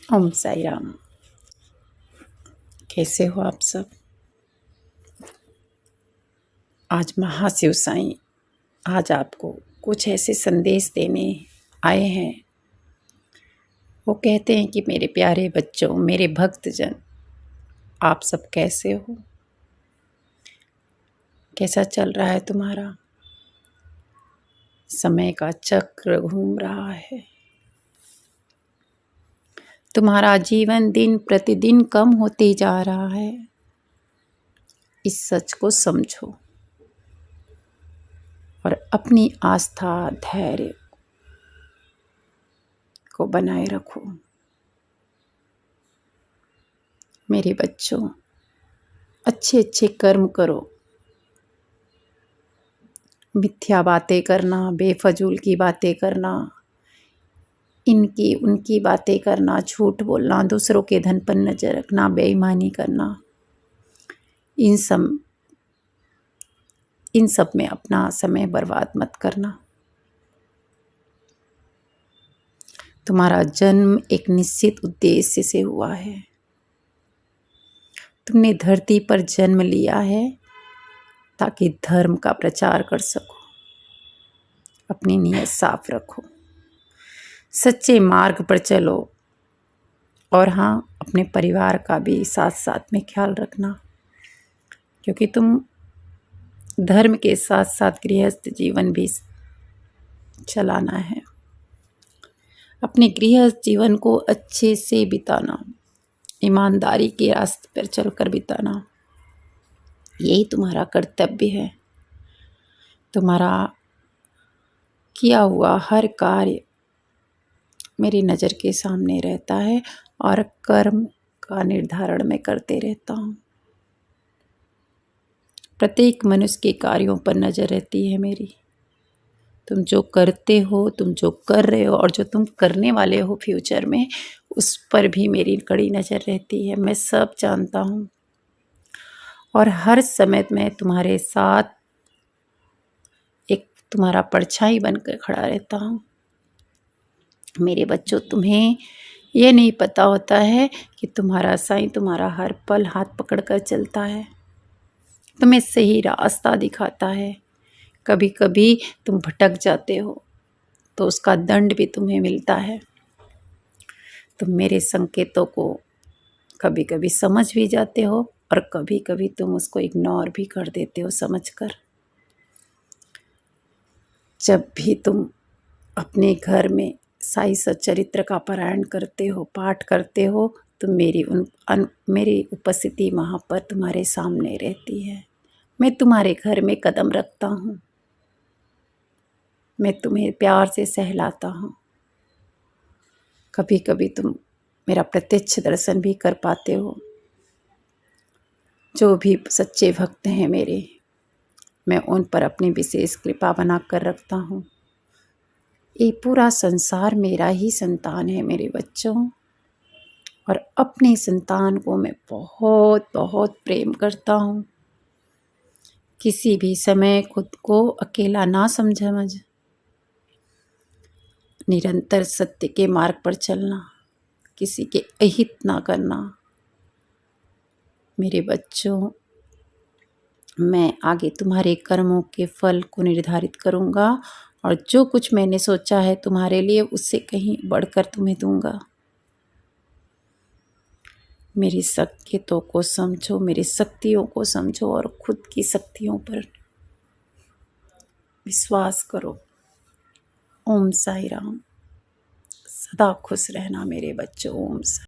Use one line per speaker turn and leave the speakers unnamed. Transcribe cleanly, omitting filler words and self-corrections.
ओम साई राम। कैसे हो आप सब? आज महाशिव साईं आज आपको कुछ ऐसे संदेश देने आए हैं। वो कहते हैं कि मेरे प्यारे बच्चों, मेरे भक्तजन, आप सब कैसे हो? कैसा चल रहा है तुम्हारा? समय का चक्र घूम रहा है। तुम्हारा जीवन दिन प्रतिदिन कम होते जा रहा है। इस सच को समझो और अपनी आस्था, धैर्य को बनाए रखो। मेरे बच्चों, अच्छे अच्छे कर्म करो। मिथ्या बातें करना, बेफजूल की बातें करना, इनकी उनकी बातें करना, झूठ बोलना, दूसरों के धन पर नजर रखना, बेईमानी करना, इन सब में अपना समय बर्बाद मत करना। तुम्हारा जन्म एक निश्चित उद्देश्य से हुआ है। तुमने धरती पर जन्म लिया है ताकि धर्म का प्रचार कर सको। अपनी नीयत साफ रखो, सच्चे मार्ग पर चलो और हाँ, अपने परिवार का भी साथ साथ में ख्याल रखना, क्योंकि तुम धर्म के साथ साथ गृहस्थ जीवन भी चलाना है। अपने गृहस्थ जीवन को अच्छे से बिताना, ईमानदारी के रास्ते पर चलकर बिताना, यही तुम्हारा कर्तव्य है। तुम्हारा किया हुआ हर कार्य मेरी नज़र के सामने रहता है और कर्म का निर्धारण मैं करते रहता हूँ। प्रत्येक मनुष्य के कार्यों पर नज़र रहती है मेरी। तुम जो करते हो, तुम जो कर रहे हो और जो तुम करने वाले हो फ्यूचर में, उस पर भी मेरी कड़ी नज़र रहती है। मैं सब जानता हूँ और हर समय मैं तुम्हारे साथ एक तुम्हारा परछाई बनकर खड़ा रहता हूँ। मेरे बच्चों, तुम्हें ये नहीं पता होता है कि तुम्हारा साईं तुम्हारा हर पल हाथ पकड़कर चलता है, तुम्हें सही रास्ता दिखाता है। कभी कभी तुम भटक जाते हो तो उसका दंड भी तुम्हें मिलता है। तुम मेरे संकेतों को कभी कभी समझ भी जाते हो और कभी कभी तुम उसको इग्नोर भी कर देते हो समझकर। जब भी तुम अपने घर में साई सच्चरित्र का पारायण करते हो, पाठ करते हो, तो मेरी उपस्थिति वहाँ पर तुम्हारे सामने रहती है। मैं तुम्हारे घर में कदम रखता हूँ, मैं तुम्हें प्यार से सहलाता हूँ। कभी कभी तुम मेरा प्रत्यक्ष दर्शन भी कर पाते हो। जो भी सच्चे भक्त हैं मेरे, मैं उन पर अपनी विशेष कृपा बना कर रखता हूँ। ये पूरा संसार मेरा ही संतान है मेरे बच्चों, और अपने संतान को मैं बहुत बहुत प्रेम करता हूँ। किसी भी समय खुद को अकेला ना समझ, निरंतर सत्य के मार्ग पर चलना, किसी के अहित ना करना। मेरे बच्चों, मैं आगे तुम्हारे कर्मों के फल को निर्धारित करूँगा और जो कुछ मैंने सोचा है तुम्हारे लिए, उससे कहीं बढ़कर तुम्हें दूंगा। मेरी संकेतों को समझो, मेरी शक्तियों को समझो और खुद की शक्तियों पर विश्वास करो। ओम साई राम। सदा खुश रहना मेरे बच्चों। ओम साई।